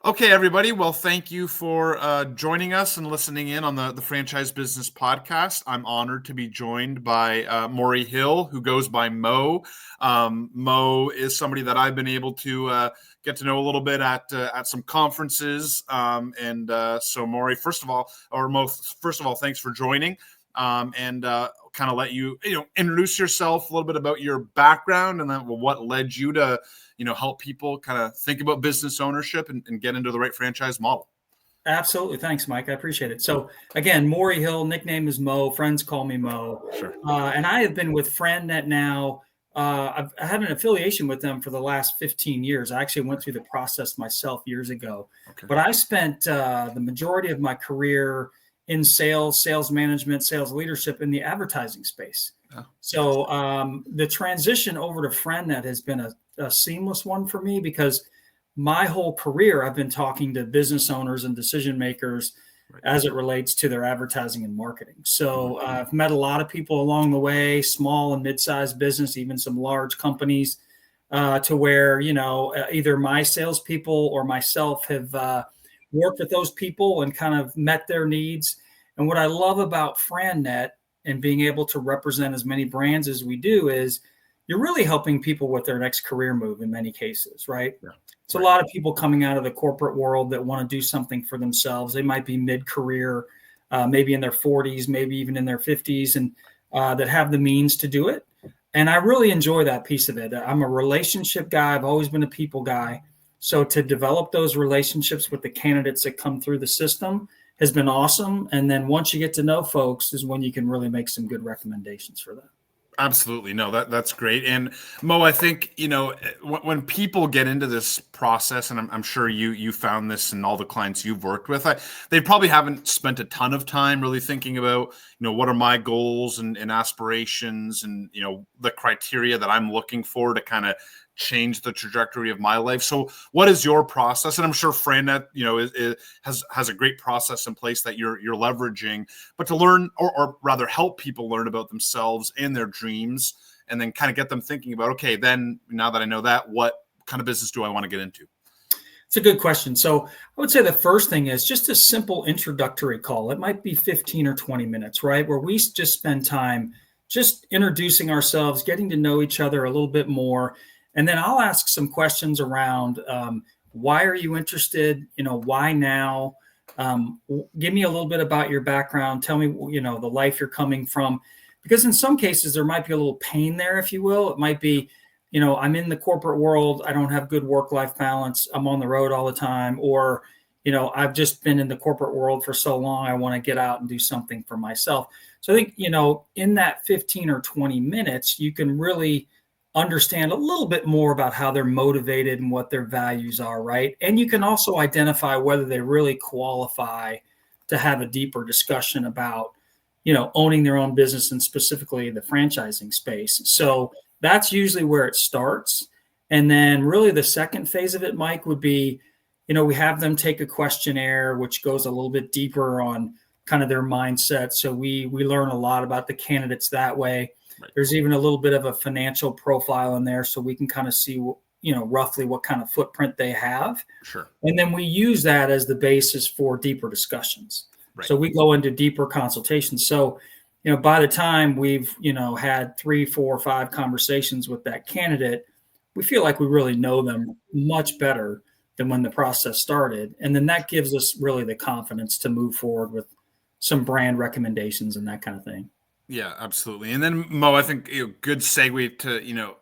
Okay, everybody. Well, thank you for joining us and listening in on the Franchise Business Podcast. I'm honored to be joined by Maury Hill, who goes by Mo. Mo is somebody that I've been able to get to know a little bit at some conferences. So, Maury, first of all, thanks for joining. And kind of let you introduce yourself, a little bit about your background, and then what led you to help people kind of think about business ownership and get into the right franchise model. Absolutely. Thanks, Mike. I appreciate it. So again, Maury Hill, nickname is Mo. Friends call me Mo. Sure. And I have been with FranNet now. I had an affiliation with them for the last 15 years. I actually went through the process myself years ago. Okay. But I spent the majority of my career in sales management, sales leadership in the advertising space. Oh, so the transition over to FranNet has been a seamless one for me because my whole career, I've been talking to business owners and decision makers as it relates to their advertising and marketing. So I've met a lot of people along the way, small and mid-sized business, even some large companies, to where, either my salespeople or myself have worked with those people and kind of met their needs. And what I love about FranNet and being able to represent as many brands as we do is you're really helping people with their next career move in many cases, right? Yeah. It's a lot of people coming out of the corporate world that want to do something for themselves. They might be mid-career, maybe in their 40s, maybe even in their 50s, and that have the means to do it. And I really enjoy that piece of it. I'm a relationship guy. I've always been a people guy. So to develop those relationships with the candidates that come through the system has been awesome. And then once you get to know folks is when you can really make some good recommendations for them. Absolutely. No, that's great. And Mo, I think, when people get into this process, and I'm sure you found this in all the clients you've worked with, they probably haven't spent a ton of time really thinking about, what are my goals and aspirations and, the criteria that I'm looking for to kind of change the trajectory of my life. So what is your process? And I'm sure FranNet, has a great process in place that you're leveraging, but to learn or rather help people learn about themselves and their dreams, and then kind of get them thinking about, okay, then now that I know that, what kind of business do I want to get into? It's a good question. So I would say the first thing is just a simple introductory call. It might be 15 or 20 minutes, right? Where we just spend time just introducing ourselves, getting to know each other a little bit more. And then I'll ask some questions around why are you interested? Why now? Give me a little bit about your background. Tell me, the life you're coming from. Because in some cases, there might be a little pain there, if you will. It might be, I'm in the corporate world. I don't have good work-life balance. I'm on the road all the time. Or, I've just been in the corporate world for so long. I want to get out and do something for myself. So I think, in that 15 or 20 minutes, you can really understand a little bit more about how they're motivated and what their values are, right? And you can also identify whether they really qualify to have a deeper discussion about, owning their own business and specifically the franchising space. So that's usually where it starts. And then really the second phase of it, Mike, would be, we have them take a questionnaire, which goes a little bit deeper on kind of their mindset. So we learn a lot about the candidates that way. Right. There's even a little bit of a financial profile in there, so we can kind of see, roughly what kind of footprint they have. Sure. And then we use that as the basis for deeper discussions. Right. So we go into deeper consultations. So, by the time we've, had 3, 4, 5 conversations with that candidate, we feel like we really know them much better than when the process started. And then that gives us really the confidence to move forward with some brand recommendations and that kind of thing. Yeah, absolutely. And then Mo, I think good segue to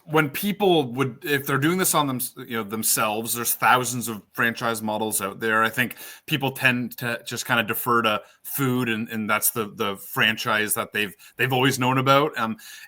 when people would, if they're doing this on themselves, there's thousands of franchise models out there. I think people tend to just kind of defer to food, and that's the franchise that they've always known about.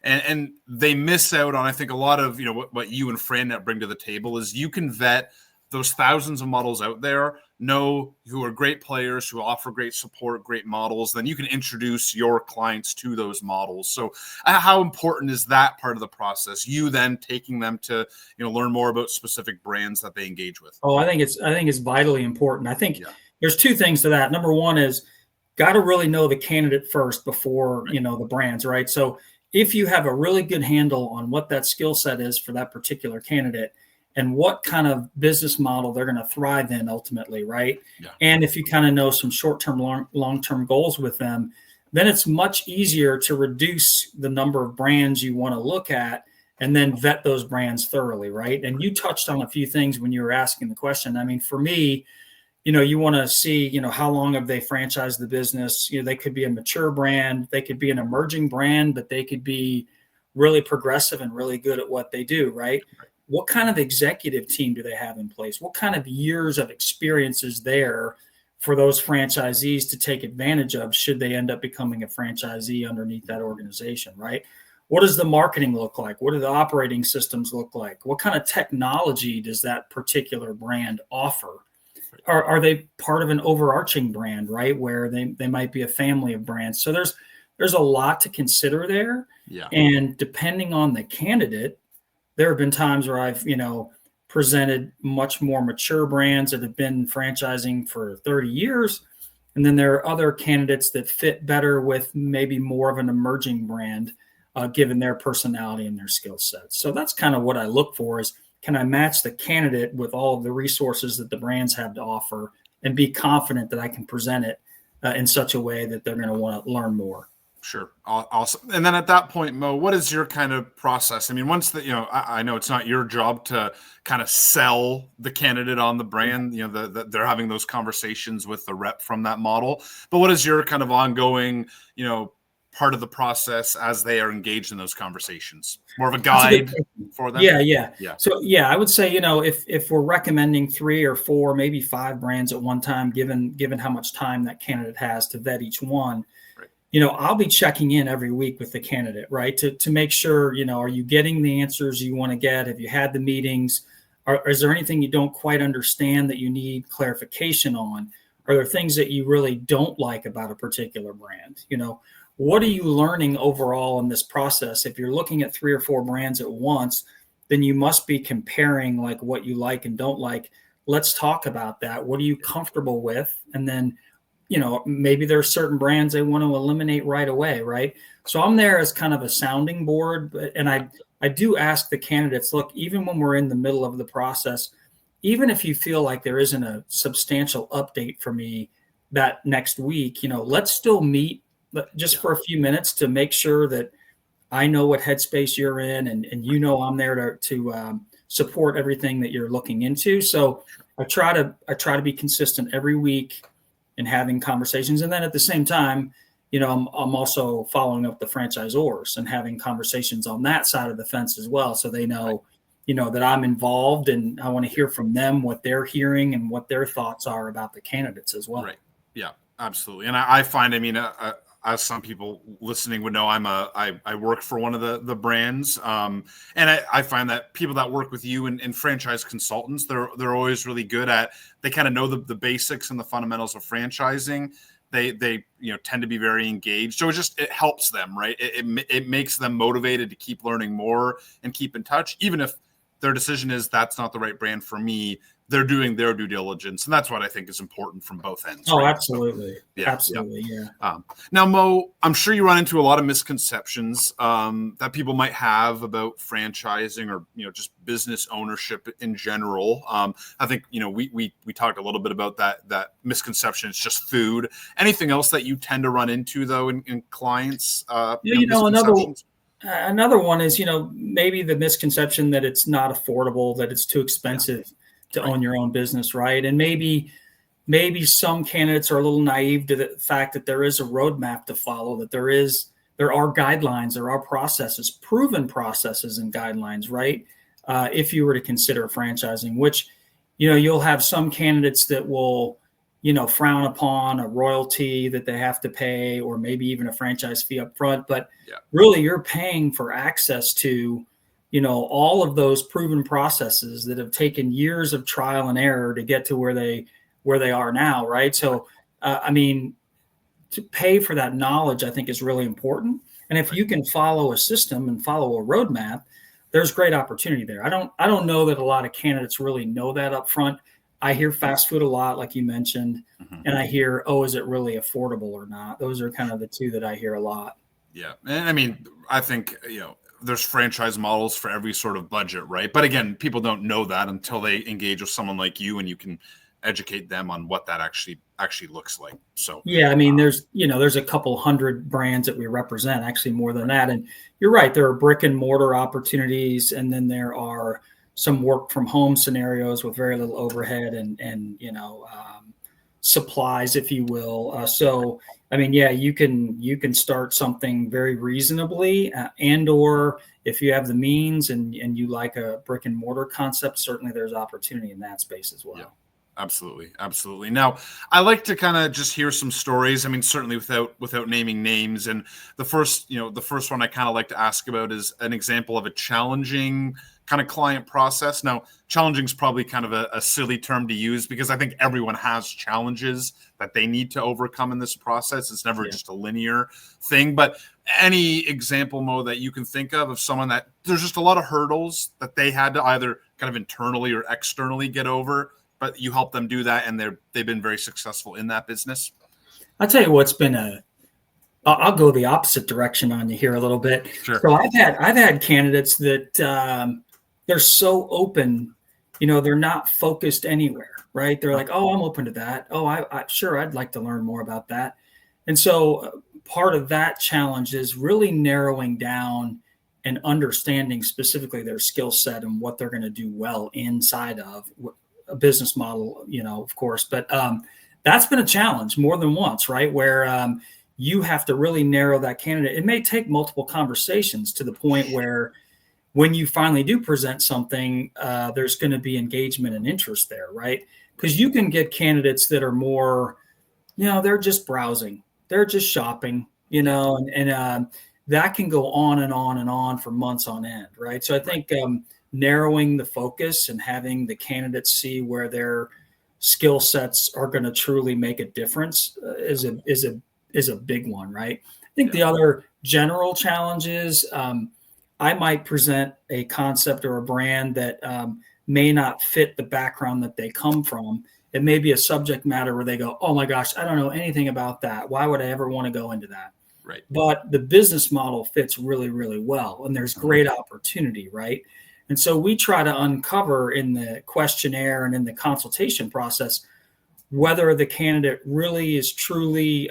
And they miss out on, I think, a lot of what you and FranNet bring to the table is you can vet those thousands of models out there, know who are great players, who offer great support, great models, then you can introduce your clients to those models. So how important is that part of the process? You then taking them to, learn more about specific brands that they engage with. Oh, I think it's vitally important. I think there's 2 things to that. Number one is got to really know the candidate first before, the brands, right? So if you have a really good handle on what that skill set is for that particular candidate, and what kind of business model they're going to thrive in ultimately, right? Yeah. And if you kind of know some short-term, long-term goals with them, then it's much easier to reduce the number of brands you want to look at and then vet those brands thoroughly, right? And you touched on a few things when you were asking the question. I mean, for me, you want to see, how long have they franchised the business? They could be a mature brand, they could be an emerging brand, but they could be really progressive and really good at what they do, right? What kind of executive team do they have in place? What kind of years of experience is there for those franchisees to take advantage of should they end up becoming a franchisee underneath that organization, right? What does the marketing look like? What do the operating systems look like? What kind of technology does that particular brand offer? Are they part of an overarching brand, right? Where they might be a family of brands. So there's a lot to consider there. Yeah. And depending on the candidate, there have been times where I've, presented much more mature brands that have been franchising for 30 years. And then there are other candidates that fit better with maybe more of an emerging brand, given their personality and their skill sets. So that's kind of what I look for is, can I match the candidate with all of the resources that the brands have to offer and be confident that I can present it in such a way that they're going to want to learn more? Sure. Awesome. And then at that point, Mo, what is your kind of process? I mean, once I know it's not your job to kind of sell the candidate on the brand, they're having those conversations with the rep from that model, but what is your kind of ongoing, part of the process as they are engaged in those conversations? More of a guide for them? Yeah. So I would say, if we're recommending 3 or 4, maybe 5 brands at one time, given how much time that candidate has to vet each one, I'll be checking in every week with the candidate, right? To make sure, are you getting the answers you want to get? Have you had the meetings? Is there anything you don't quite understand that you need clarification on? Are there things that you really don't like about a particular brand? What are you learning overall in this process? If you're looking at 3 or 4 brands at once, then you must be comparing like what you like and don't like. Let's talk about that. What are you comfortable with? And then maybe there are certain brands they want to eliminate right away, right? So I'm there as kind of a sounding board, and I do ask the candidates, look, even when we're in the middle of the process, even if you feel like there isn't a substantial update for me that next week, let's still meet just for a few minutes to make sure that I know what headspace you're in, and I'm there to support everything that you're looking into. So I try to be consistent every week and having conversations. And then at the same time, I'm also following up the franchisors and having conversations on that side of the fence as well. So they know, that I'm involved, and I want to hear from them what they're hearing and what their thoughts are about the candidates as well. Right. Yeah, absolutely. And I find, as some people listening would know, I work for one of the brands. And I find that people that work with you and franchise consultants, they're always really good at, they kind of know the basics and the fundamentals of franchising. They tend to be very engaged. So it helps them, right? It makes them motivated to keep learning more and keep in touch, even if their decision is that's not the right brand for me. They're doing their due diligence, and that's what I think is important from both ends. Oh, right? absolutely. So, Absolutely. Now, Mo, I'm sure you run into a lot of misconceptions that people might have about franchising or just business ownership in general. I think we talked a little bit about that misconception. It's just food. Anything else that you tend to run into though in clients? Another one is maybe the misconception that it's not affordable, that it's too expensive to own your own business, right? And maybe some candidates are a little naive to the fact that there is a roadmap to follow, that there are guidelines, there are processes, proven processes and guidelines, right? If you were to consider franchising, which, you'll have some candidates that will, frown upon a royalty that they have to pay, or maybe even a franchise fee up front. But really you're paying for access to all of those proven processes that have taken years of trial and error to get to where they are now, right? So, to pay for that knowledge, I think is really important. And if you can follow a system and follow a roadmap, there's great opportunity there. I don't know that a lot of candidates really know that up front. I hear fast food a lot, like you mentioned, and I hear, is it really affordable or not? Those are kind of the two that I hear a lot. Yeah. And I think, there's franchise models for every sort of budget, right? But again, people don't know that until they engage with someone like you, and you can educate them on what that actually looks like. So Yeah, I mean, there's a couple hundred brands that we represent, actually more than that. And you're right, there are brick and mortar opportunities, and then there are some work from home scenarios with very little overhead and supplies, if you will. So, I mean, yeah, you can start something very reasonably, and or if you have the means and you like a brick and mortar concept, certainly there's opportunity in that space as yeah. well. Absolutely, absolutely. Now, I like to kind of just hear some stories. I mean, certainly without naming names. And the first one I kind of like to ask about is an example of a challenging kind of client process. Now, challenging is probably kind of a silly term to use because I think everyone has challenges that they need to overcome in this process. It's never Yeah. just a linear thing. But any example, Mo, that you can think of someone that there's just a lot of hurdles that they had to either kind of internally or externally get over, but you help them do that, and they've been very successful in that business? I'll tell you what's been I'll go the opposite direction on you here a little bit. Sure. So I've had candidates that they're so open, they're not focused anywhere, right? They're like, oh, I'm open to that. Oh, I sure, I'd like to learn more about that. And so part of that challenge is really narrowing down and understanding specifically their skill set and what they're going to do well inside of a business model, of course. But that's been a challenge more than once, right? Where you have to really narrow that candidate. It may take multiple conversations to the point where when you finally do present something, there's going to be engagement and interest there, right? Because you can get candidates that are more, they're just browsing, they're just shopping, and that can go on and on and on for months on end, right? So I think narrowing the focus and having the candidates see where their skill sets are going to truly make a difference is a big one, right? I think the other general challenge is I might present a concept or a brand that may not fit the background that they come from. It may be a subject matter where they go, oh my gosh, I don't know anything about that. Why would I ever want to go into that? Right. But the business model fits really, really well. And there's great opportunity, right? And so we try to uncover in the questionnaire and in the consultation process whether the candidate really is truly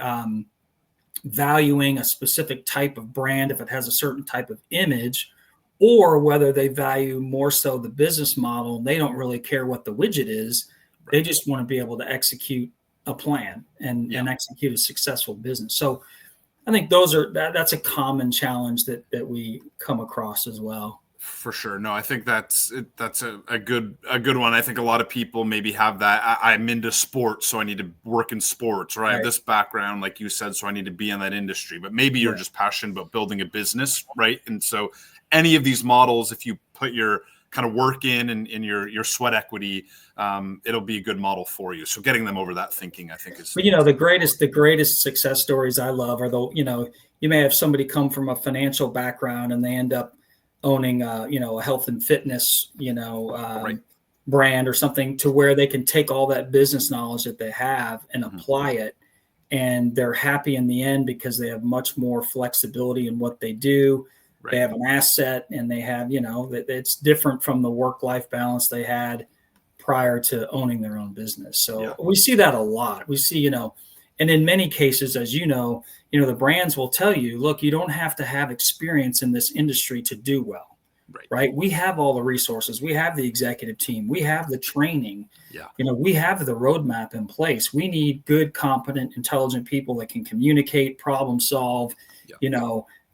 valuing a specific type of brand, if it has a certain type of image, or whether they value more so the business model. And they don't really care what the widget is. Right. They just want to be able to execute a plan and execute a successful business. So I think that's a common challenge that we come across as well. For sure. No, I think that's a good one. I think a lot of people maybe have that. I'm into sports, so I need to work in sports, or I have this background, like you said, so I need to be in that industry. But maybe you're just passionate about building a business, right? And so any of these models, if you put your kind of work in your sweat equity, it'll be a good model for you. So getting them over that thinking, I think, is. But the greatest success stories I love are you may have somebody come from a financial background and they end up owning a health and fitness brand or something, to where they can take all that business knowledge that they have and apply it, and they're happy in the end because they have much more flexibility in what they do. Right. They have an asset, and they have it's different from the work-life balance they had prior to owning their own business. So we see that a lot. We see and in many cases, as the brands will tell you, look, you don't have to have experience in this industry to do well, right? We have all the resources. We have the executive team. We have the training. We have the roadmap in place. We need good, competent, intelligent people that can communicate, problem solve,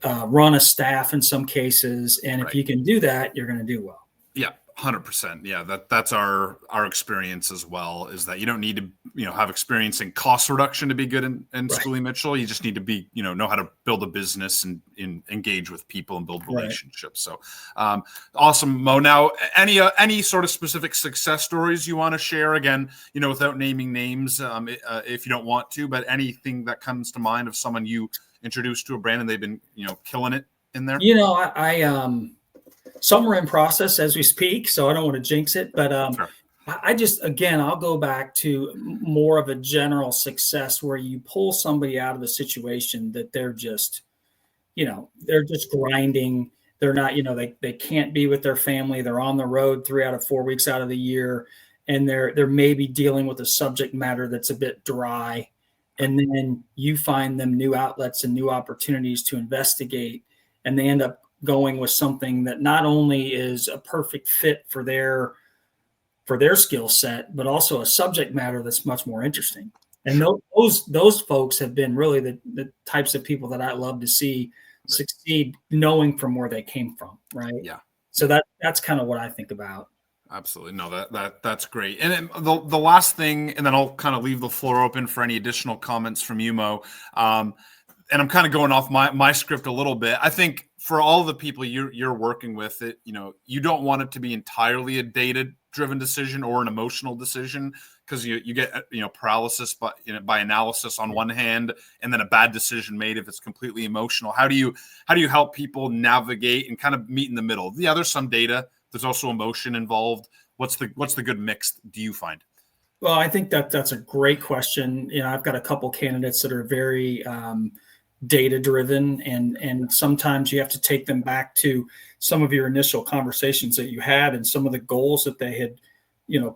run a staff in some cases. And if you can do that, you're going to do well. Yeah. 100%. Yeah, that's our experience as well, is that you don't need to have experience in cost reduction to be good in Schooley Mitchell. You just need to be know how to build a business and engage with people and build relationships. So awesome, Mo. Now, any sort of specific success stories you want to share? Again, without naming names, if you don't want to, but anything that comes to mind of someone you introduced to a brand and they've been killing it in there. Some are in process as we speak, so I don't want to jinx it. But I'll go back to more of a general success where you pull somebody out of a situation that they're just grinding. they're not, they can't be with their family. They're on the road 3 out of 4 weeks out of the year, and they're maybe dealing with a subject matter that's a bit dry. And then you find them new outlets and new opportunities to investigate, and they end up going with something that not only is a perfect fit for their skill set, but also a subject matter that's much more interesting. And those folks have been really the types of people that I love to see succeed, knowing from where they came from, right? Yeah. So that's kind of what I think about. Absolutely. No, that's great. And then the last thing, and then I'll kind of leave the floor open for any additional comments from you, Mo. And I'm kind of going off my script a little bit. I think for all the people you're working with, you don't want it to be entirely a data-driven decision or an emotional decision, because you get paralysis by analysis on one hand, and then a bad decision made if it's completely emotional. How do you help people navigate and kind of meet in the middle? Yeah, there's some data. There's also emotion involved. What's the good mix, do you find? Well, I think that's a great question. I've got a couple candidates that are very data driven, and sometimes you have to take them back to some of your initial conversations that you had and some of the goals that they had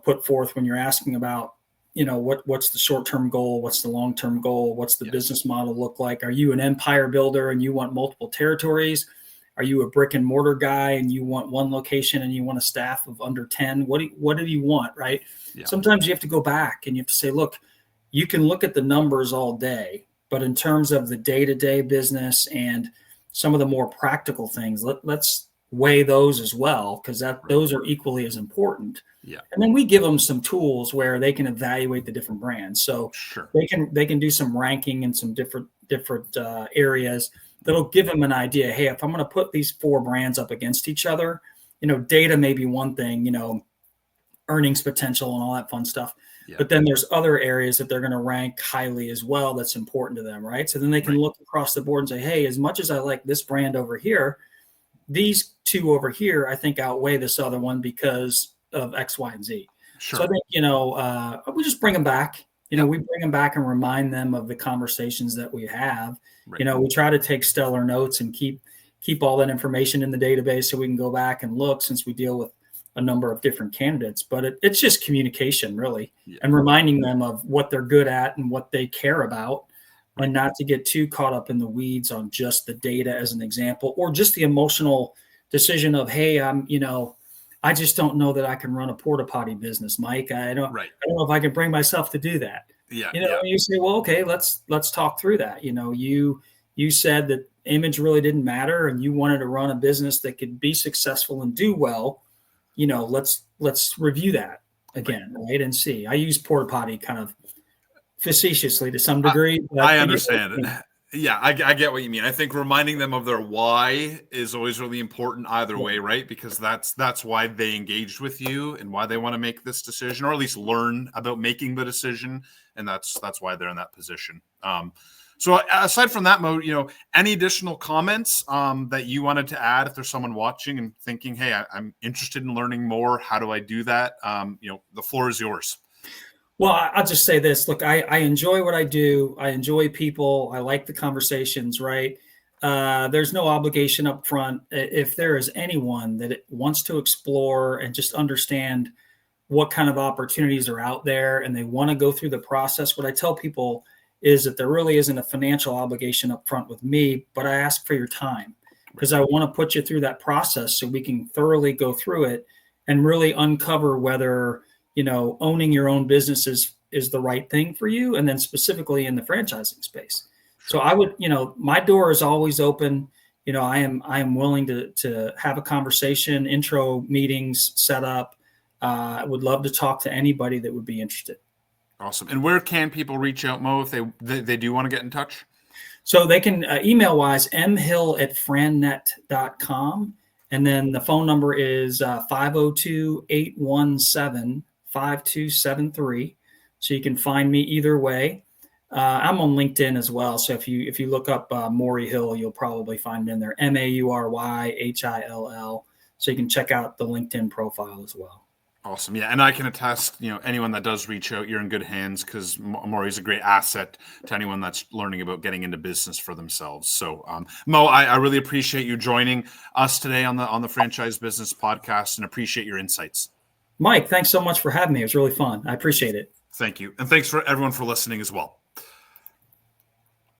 put forth when you're asking about what's the short-term goal, what's the long-term goal, what's the business model look like. Are you an empire builder and you want multiple territories? Are you a brick and mortar guy and you want one location and you want a staff of under 10? What do you want, right? Sometimes you have to go back and you have to say, look, you can look at the numbers all day, but in terms of the day-to-day business and some of the more practical things, let's weigh those as well, because those are equally as important. And then we give them some tools where they can evaluate the different brands. So they can do some ranking in some different areas that'll give them an idea. Hey, if I'm going to put these 4 brands up against each other, data may be one thing, earnings potential and all that fun stuff. But then there's other areas that they're going to rank highly as well that's important to them, right? So then they can look across the board and say, hey, as much as I like this brand over here, these 2 over here, I think outweigh this other one because of X, Y, and Z. So I think, we just bring them back. We bring them back and remind them of the conversations that we have. We try to take stellar notes and keep all that information in the database so we can go back and look, since we deal with a number of different candidates. But it's just communication, really, and reminding them of what they're good at and what they care about, and not to get too caught up in the weeds on just the data as an example, or just the emotional decision of, hey, I just don't know that I can run a porta potty business, Mike. I don't know if I can bring myself to do that. You say, well, okay, let's talk through that. You said that image really didn't matter and you wanted to run a business that could be successful and do well. Let's review that again, right? And see. I use porta potty kind of facetiously to some degree. I understand it. Yeah, I get what you mean. I think reminding them of their why is always really important either way, right? Because that's why they engaged with you and why they want to make this decision, or at least learn about making the decision. And that's why they're in that position. So aside from that, Mo, any additional comments that you wanted to add if there's someone watching and thinking, hey, I'm interested in learning more. How do I do that? The floor is yours. Well, I'll just say this. Look, I enjoy what I do. I enjoy people. I like the conversations, right? There's no obligation up front. If there is anyone that wants to explore and just understand what kind of opportunities are out there and they want to go through the process, what I tell people is that there really isn't a financial obligation up front with me, but I ask for your time, because I want to put you through that process so we can thoroughly go through it and really uncover whether owning your own business is the right thing for you, and then specifically in the franchising space. So I would, my door is always open. I am willing to have a conversation, intro meetings set up. I would love to talk to anybody that would be interested. Awesome. And where can people reach out, Mo, if they do want to get in touch? So they can email-wise, mhill@frannet.com. And then the phone number is 502-817-5273. So you can find me either way. I'm on LinkedIn as well. So if you look up Maury Hill, you'll probably find me in there, MAURYHILL. So you can check out the LinkedIn profile as well. Awesome. Yeah. And I can attest, anyone that does reach out, you're in good hands, because Maury's a great asset to anyone that's learning about getting into business for themselves. So, Mo, I really appreciate you joining us today on the Franchise Business Podcast, and appreciate your insights. Mike, thanks so much for having me. It was really fun. I appreciate it. Thank you. And thanks for everyone for listening as well.